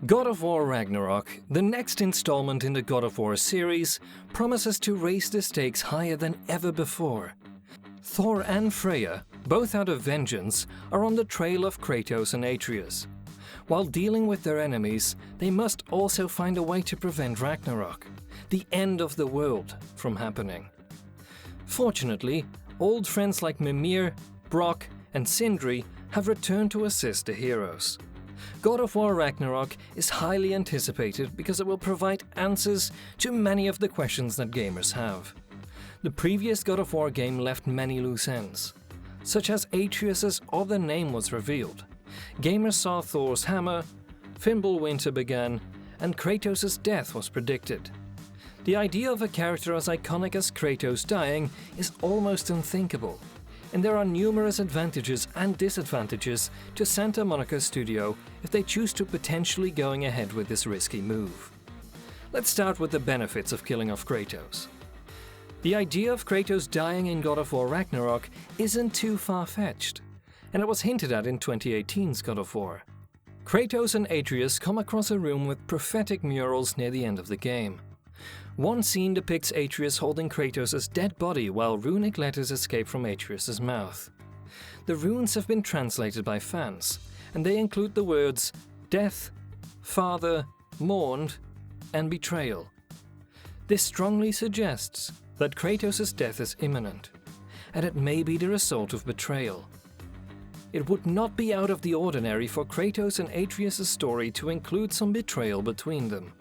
God of War Ragnarok, the next installment in the God of War series, promises to raise the stakes higher than ever before. Thor and Freya, both out of vengeance, are on the trail of Kratos and Atreus. While dealing with their enemies, they must also find a way to prevent Ragnarok, the end of the world, from happening. Fortunately, old friends like Mimir, Brock, and Sindri have returned to assist the heroes. God of War Ragnarok is highly anticipated because it will provide answers to many of the questions that gamers have. The previous God of War game left many loose ends, such as Atreus' other name was revealed. Gamers saw Thor's hammer, Fimbulwinter began, and Kratos' death was predicted. The idea of a character as iconic as Kratos dying is almost unthinkable, and there are numerous advantages and disadvantages to Santa Monica Studio if they choose to potentially going ahead with this risky move. Let's start with the benefits of killing off Kratos. The idea of Kratos dying in God of War Ragnarok isn't too far-fetched, and it was hinted at in 2018's God of War. Kratos and Atreus come across a room with prophetic murals near the end of the game. One scene depicts Atreus holding Kratos' dead body while runic letters escape from Atreus' mouth. The runes have been translated by fans, and they include the words death, father, mourned, and betrayal. This strongly suggests that Kratos' death is imminent, and it may be the result of betrayal. It would not be out of the ordinary for Kratos and Atreus' story to include some betrayal between them.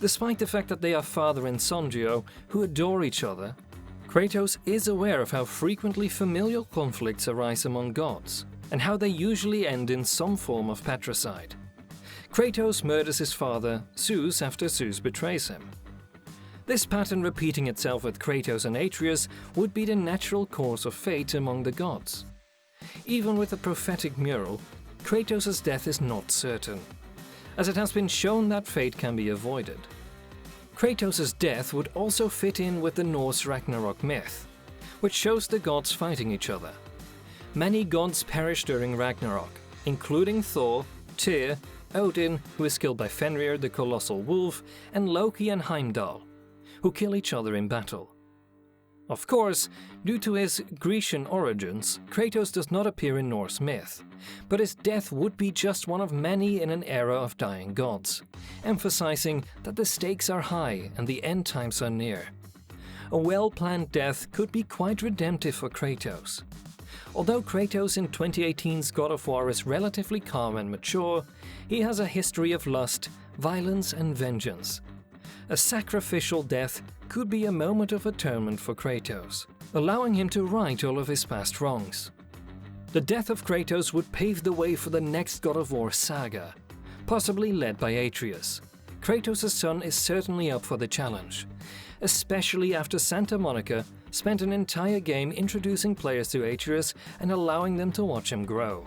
Despite the fact that they are father and son duo who adore each other, Kratos is aware of how frequently familial conflicts arise among gods, and how they usually end in some form of patricide. Kratos murders his father, Zeus, after Zeus betrays him. This pattern repeating itself with Kratos and Atreus would be the natural course of fate among the gods. Even with a prophetic mural, Kratos' death is not certain, as it has been shown that fate can be avoided. Kratos' death would also fit in with the Norse Ragnarok myth, which shows the gods fighting each other. Many gods perish during Ragnarok, including Thor, Tyr, Odin, who is killed by Fenrir the colossal wolf, and Loki and Heimdall, who kill each other in battle. Of course, due to his Grecian origins, Kratos does not appear in Norse myth, but his death would be just one of many in an era of dying gods, emphasizing that the stakes are high and the end times are near. A well-planned death could be quite redemptive for Kratos. Although Kratos in 2018's God of War is relatively calm and mature, he has a history of lust, violence and vengeance. A sacrificial death could be a moment of atonement for Kratos, allowing him to right all of his past wrongs. The death of Kratos would pave the way for the next God of War saga, possibly led by Atreus. Kratos' son is certainly up for the challenge, especially after Santa Monica spent an entire game introducing players to Atreus and allowing them to watch him grow.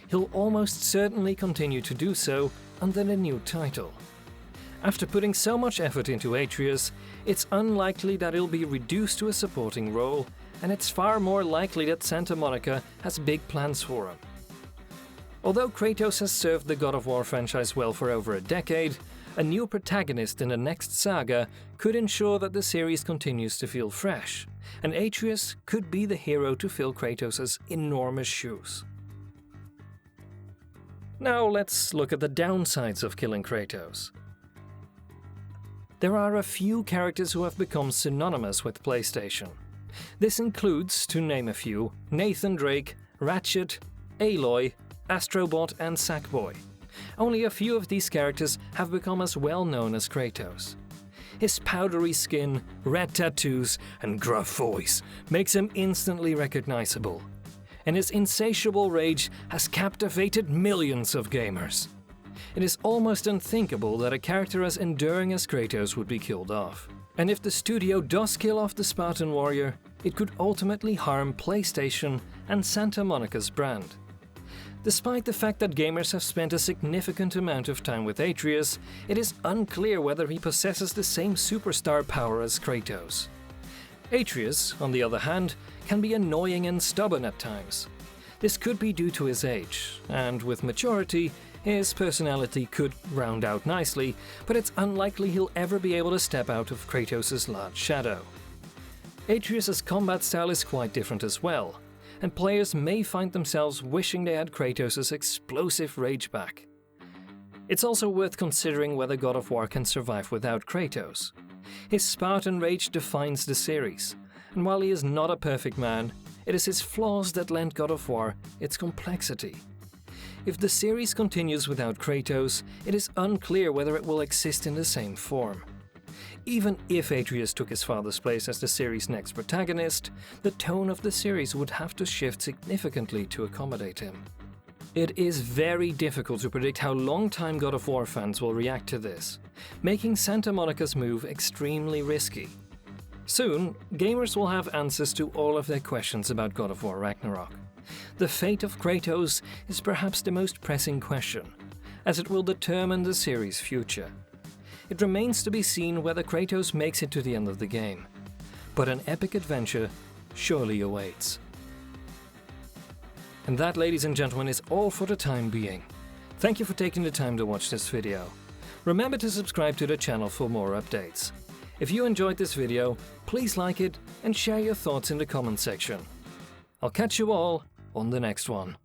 He'll almost certainly continue to do so under the new title. After putting so much effort into Atreus, it's unlikely that he'll be reduced to a supporting role, and it's far more likely that Santa Monica has big plans for him. Although Kratos has served the God of War franchise well for over a decade, a new protagonist in the next saga could ensure that the series continues to feel fresh, and Atreus could be the hero to fill Kratos' enormous shoes. Now let's look at the downsides of killing Kratos. There are a few characters who have become synonymous with PlayStation. This includes, to name a few, Nathan Drake, Ratchet, Aloy, Astrobot and Sackboy. Only a few of these characters have become as well known as Kratos. His powdery skin, red tattoos and gruff voice makes him instantly recognizable, and his insatiable rage has captivated millions of gamers. It is almost unthinkable that a character as enduring as Kratos would be killed off. And if the studio does kill off the Spartan warrior, it could ultimately harm PlayStation and Santa Monica's brand. Despite the fact that gamers have spent a significant amount of time with Atreus, it is unclear whether he possesses the same superstar power as Kratos. Atreus, on the other hand, can be annoying and stubborn at times. This could be due to his age, and with maturity, His personality could round out nicely, but it's unlikely he'll ever be able to step out of Kratos' large shadow. Atreus' combat style is quite different as well, and players may find themselves wishing they had Kratos' explosive rage back. It's also worth considering whether God of War can survive without Kratos. His Spartan rage defines the series, and while he is not a perfect man, it is his flaws that lend God of War its complexity. If the series continues without Kratos, it is unclear whether it will exist in the same form. Even if Atreus took his father's place as the series' next protagonist, the tone of the series would have to shift significantly to accommodate him. It is very difficult to predict how long-time God of War fans will react to this, making Santa Monica's move extremely risky. Soon, gamers will have answers to all of their questions about God of War Ragnarok. The fate of Kratos is perhaps the most pressing question, as it will determine the series' future. It remains to be seen whether Kratos makes it to the end of the game, but an epic adventure surely awaits. And that, ladies and gentlemen, is all for the time being. Thank you for taking the time to watch this video. Remember to subscribe to the channel for more updates. If you enjoyed this video, please like it and share your thoughts in the comment section. I'll catch you all on the next one.